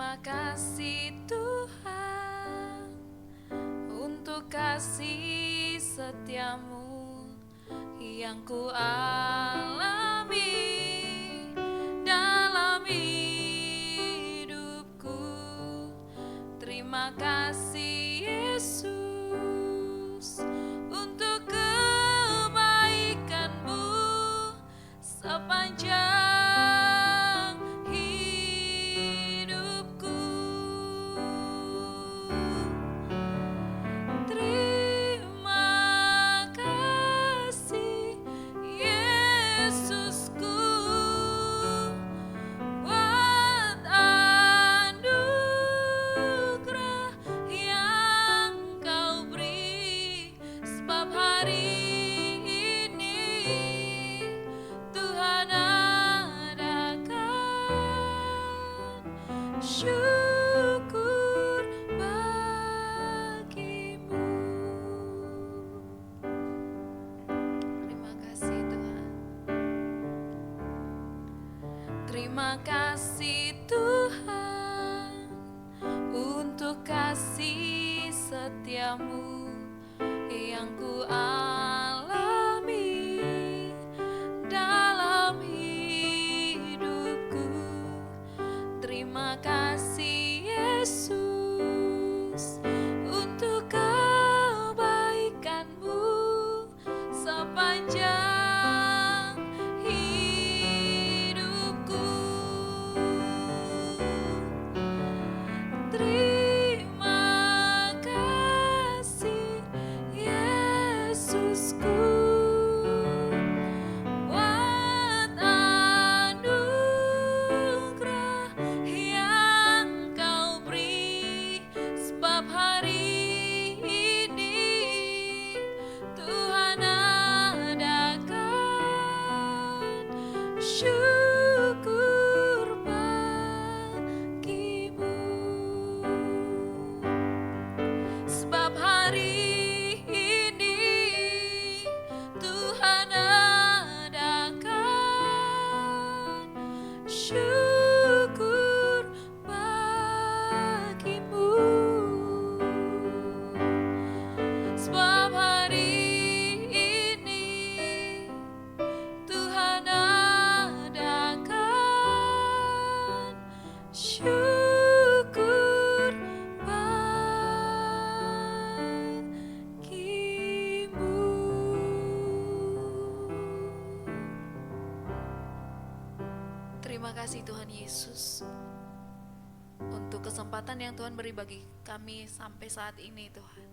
Terima kasih Tuhan untuk kasih setiamu yang ku alami dalam hidupku. Terima kasih Yesus untuk kebaikanmu sepanjang hidupku. Terima kasih Yesusku buat anugerah yang kau beri, sebab hari ini Tuhan adakan syukur bagimu. Terima kasih Tuhan. Terima kasih Tuhan untuk kasih setiamu yang ku alami dalam hidupku. Terima kasih Yesus untuk kebaikanmu sepanjang hidupku. Terima kasih Yesusku buat anugerah yang kau beri, sebab hari ini Tuhan adakan syukur bagimu. Sebab hari ini Tuhan adakan syukur bagimu. Sebab hari ini Tuhan adakan syukur bagimu. Terima kasih Tuhan Yesus untuk kesempatan yang Tuhan beri bagi kami sampai saat ini Tuhan,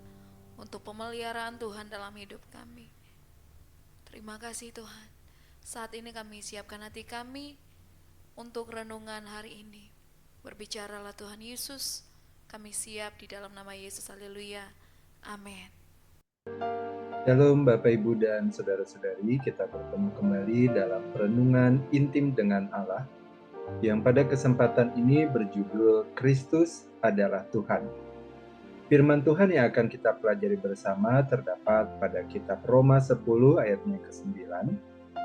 untuk pemeliharaan Tuhan dalam hidup kami. Terima kasih Tuhan. Saat ini kami siapkan hati kami untuk renungan hari ini. Berbicaralah Tuhan Yesus, kami siap di dalam nama Yesus. Haleluya. Amin. Shalom Bapak Ibu dan Saudara-saudari, kita bertemu kembali dalam renungan intim dengan Allah yang pada kesempatan ini berjudul Kristus adalah Tuhan. Firman Tuhan yang akan kita pelajari bersama terdapat pada kitab Roma 10 ayatnya ke-9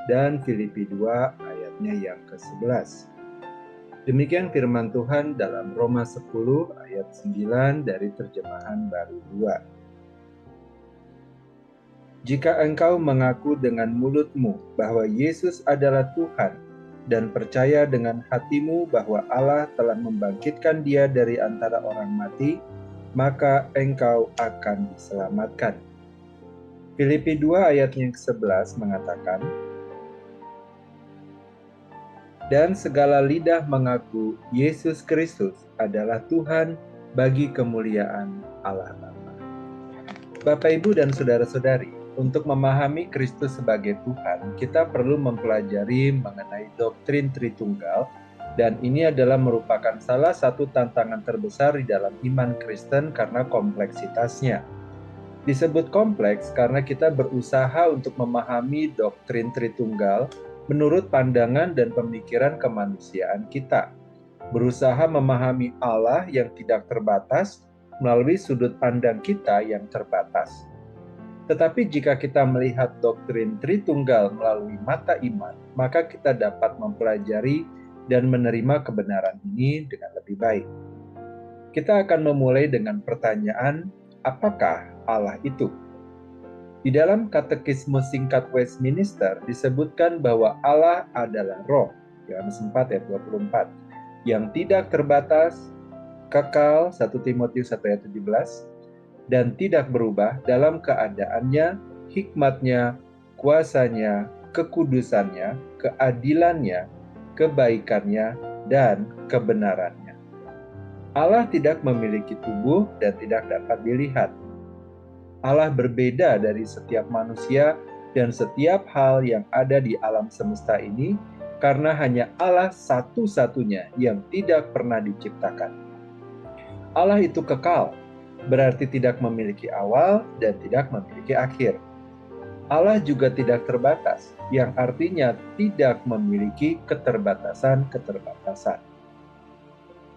dan Filipi 2 ayatnya yang ke-11. Demikian firman Tuhan dalam Roma 10 ayat 9 dari terjemahan baru 2. Jika engkau mengaku dengan mulutmu bahwa Yesus adalah Tuhan dan percaya dengan hatimu bahwa Allah telah membangkitkan Dia dari antara orang mati, maka engkau akan diselamatkan. Filipi 2 ayat yang ke-11 mengatakan, dan segala lidah mengaku Yesus Kristus adalah Tuhan bagi kemuliaan Allah Bapa. Bapak Ibu dan saudara-saudari, untuk memahami Kristus sebagai Tuhan, kita perlu mempelajari mengenai doktrin Tritunggal, dan ini adalah merupakan salah satu tantangan terbesar di dalam iman Kristen karena kompleksitasnya. Disebut kompleks karena kita berusaha untuk memahami doktrin Tritunggal menurut pandangan dan pemikiran kemanusiaan kita. Berusaha memahami Allah yang tidak terbatas melalui sudut pandang kita yang terbatas. Tetapi jika kita melihat doktrin Tritunggal melalui mata iman, maka kita dapat mempelajari dan menerima kebenaran ini dengan lebih baik. Kita akan memulai dengan pertanyaan, apakah Allah itu? Di dalam Katekismus Singkat Westminster disebutkan bahwa Allah adalah Roh, Yohanes 4 ayat 24, yang tidak terbatas, kekal, 1 Timotius 1 ayat 17, dan tidak berubah dalam keadaannya, hikmatnya, kuasanya, kekudusannya, keadilannya, kebaikannya, dan kebenarannya. Allah tidak memiliki tubuh dan tidak dapat dilihat. Allah berbeda dari setiap manusia dan setiap hal yang ada di alam semesta ini karena hanya Allah satu-satunya yang tidak pernah diciptakan. Allah itu kekal, berarti tidak memiliki awal dan tidak memiliki akhir. Allah juga tidak terbatas, yang artinya tidak memiliki keterbatasan-keterbatasan.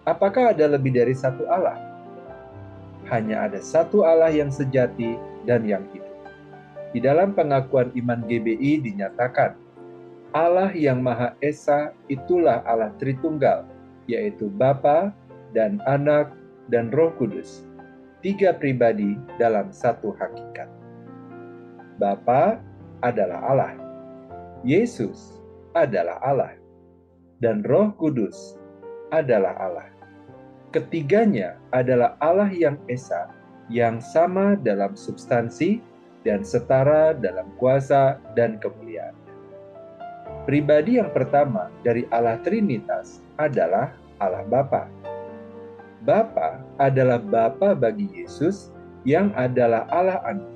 Apakah ada lebih dari satu Allah? Hanya ada satu Allah yang sejati dan yang hidup. Di dalam pengakuan iman GBI dinyatakan, Allah yang Maha Esa itulah Allah Tritunggal, yaitu Bapa dan Anak dan Roh Kudus, tiga pribadi dalam satu hakikat. Bapa adalah Allah, Yesus adalah Allah, dan Roh Kudus adalah Allah. Ketiganya adalah Allah yang Esa, yang sama dalam substansi dan setara dalam kuasa dan kemuliaan. Pribadi yang pertama dari Allah Trinitas adalah Allah Bapa. Bapa adalah Bapa bagi Yesus yang adalah Allah Anak,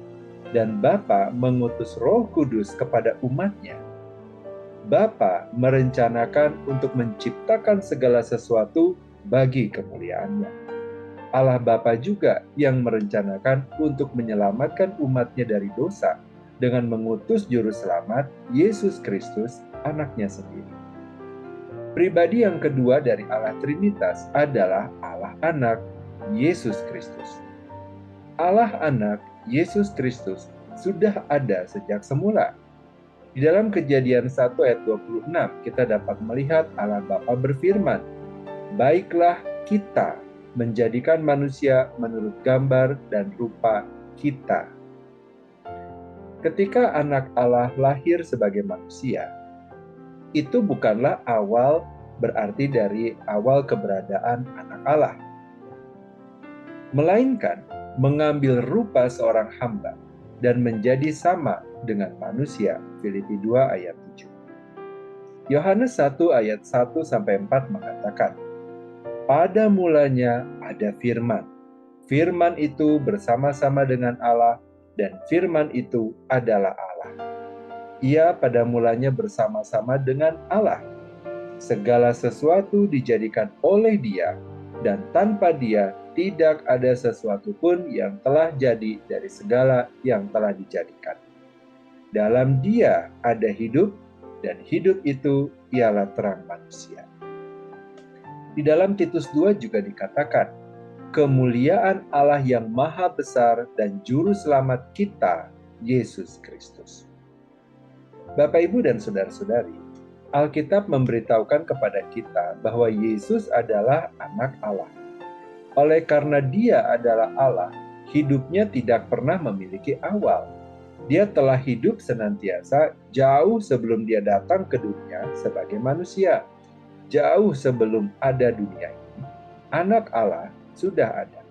dan Bapa mengutus Roh Kudus kepada umatnya. Bapa merencanakan untuk menciptakan segala sesuatu bagi kemuliaannya. Allah Bapa juga yang merencanakan untuk menyelamatkan umatnya dari dosa dengan mengutus Juru Selamat, Yesus Kristus, anaknya sendiri. Pribadi yang kedua dari Allah Trinitas adalah Allah Anak, Yesus Kristus. Allah Anak, Yesus Kristus, sudah ada sejak semula. Di dalam Kejadian 1 ayat 26, kita dapat melihat Allah Bapa berfirman, "Baiklah kita menjadikan manusia menurut gambar dan rupa kita." Ketika anak Allah lahir sebagai manusia, itu bukanlah awal berarti dari awal keberadaan anak Allah, melainkan mengambil rupa seorang hamba dan menjadi sama dengan manusia. Filipi 2 ayat 7. Yohanes 1 ayat 1-4 mengatakan, "Pada mulanya ada firman. Firman itu bersama-sama dengan Allah, dan firman itu adalah Allah. Ia pada mulanya bersama-sama dengan Allah. Segala sesuatu dijadikan oleh Dia, dan tanpa Dia tidak ada sesuatu pun yang telah jadi dari segala yang telah dijadikan. Dalam Dia ada hidup, dan hidup itu ialah terang manusia." Di dalam Titus 2 juga dikatakan, kemuliaan Allah yang maha besar dan juru selamat kita, Yesus Kristus. Bapak, Ibu, dan saudara-saudari, Alkitab memberitahukan kepada kita bahwa Yesus adalah anak Allah. Oleh karena Dia adalah Allah, hidupnya tidak pernah memiliki awal. Dia telah hidup senantiasa jauh sebelum Dia datang ke dunia sebagai manusia. Jauh sebelum ada dunia ini, anak Allah sudah ada.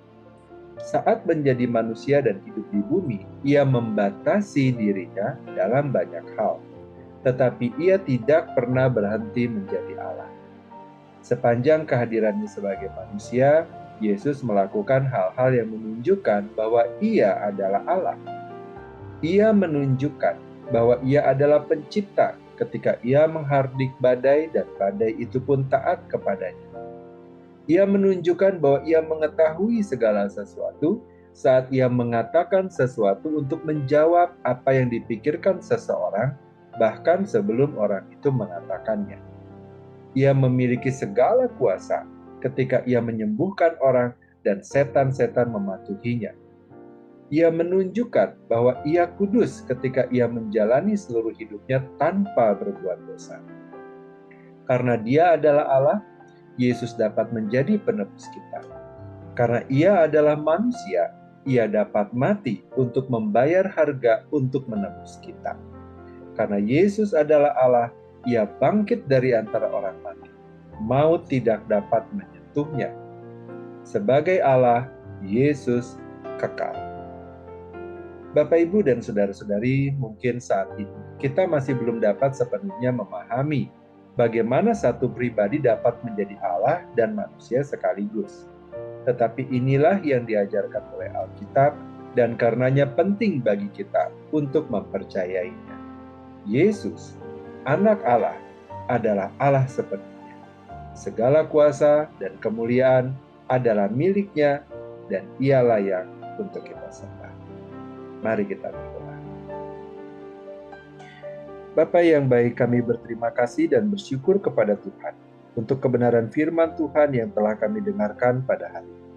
Saat menjadi manusia dan hidup di bumi, Ia membatasi dirinya dalam banyak hal. Tetapi Ia tidak pernah berhenti menjadi Allah. Sepanjang kehadirannya sebagai manusia, Yesus melakukan hal-hal yang menunjukkan bahwa Ia adalah Allah. Ia menunjukkan bahwa Ia adalah pencipta ketika Ia menghardik badai dan badai itu pun taat kepadanya. Ia menunjukkan bahwa Ia mengetahui segala sesuatu saat Ia mengatakan sesuatu untuk menjawab apa yang dipikirkan seseorang, bahkan sebelum orang itu mengatakannya. Ia memiliki segala kuasa ketika Ia menyembuhkan orang dan setan-setan mematuhinya. Ia menunjukkan bahwa Ia kudus ketika Ia menjalani seluruh hidupnya tanpa berbuat dosa. Karena Dia adalah Allah, Yesus dapat menjadi penebus kita. Karena ia adalah manusia, ia dapat mati untuk membayar harga untuk menebus kita. Karena Yesus adalah Allah, ia bangkit dari antara orang mati. Maut tidak dapat menyentuhnya. Sebagai Allah, Yesus kekal. Bapak, Ibu, dan saudara-saudari, mungkin saat ini kita masih belum dapat sepenuhnya memahami bagaimana satu pribadi dapat menjadi Allah dan manusia sekaligus. Tetapi inilah yang diajarkan oleh Alkitab dan karenanya penting bagi kita untuk mempercayainya. Yesus, Anak Allah, adalah Allah sepenuhnya. Segala kuasa dan kemuliaan adalah milik-Nya dan Ia layak untuk kita sembah. Mari kita berdoa. Bapa yang baik, kami berterima kasih dan bersyukur kepada Tuhan untuk kebenaran firman Tuhan yang telah kami dengarkan pada hari ini.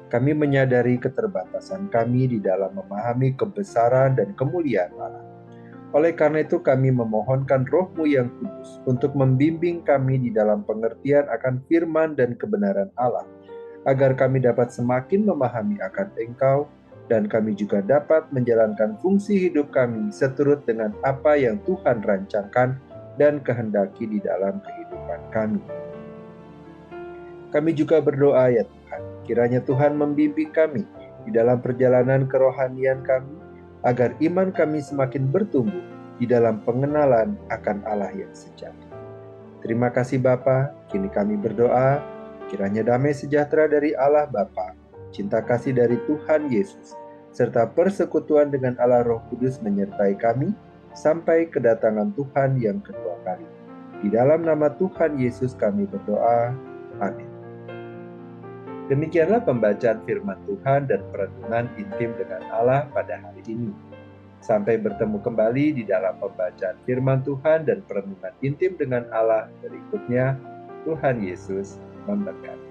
Kami menyadari keterbatasan kami di dalam memahami kebesaran dan kemuliaan Allah. Oleh karena itu kami memohonkan Roh-Mu yang kudus untuk membimbing kami di dalam pengertian akan firman dan kebenaran Allah, agar kami dapat semakin memahami akan Engkau, dan kami juga dapat menjalankan fungsi hidup kami seturut dengan apa yang Tuhan rancangkan dan kehendaki di dalam kehidupan kami. Kami juga berdoa ya Tuhan, kiranya Tuhan membimbing kami di dalam perjalanan kerohanian kami, agar iman kami semakin bertumbuh di dalam pengenalan akan Allah yang sejati. Terima kasih Bapa, kini kami berdoa, kiranya damai sejahtera dari Allah Bapa, cinta kasih dari Tuhan Yesus, serta persekutuan dengan Allah Roh Kudus menyertai kami sampai kedatangan Tuhan yang kedua kali. Di dalam nama Tuhan Yesus kami berdoa. Amin. Demikianlah pembacaan firman Tuhan dan perenungan intim dengan Allah pada hari ini. Sampai bertemu kembali di dalam pembacaan firman Tuhan dan perenungan intim dengan Allah berikutnya. Tuhan Yesus memberkati.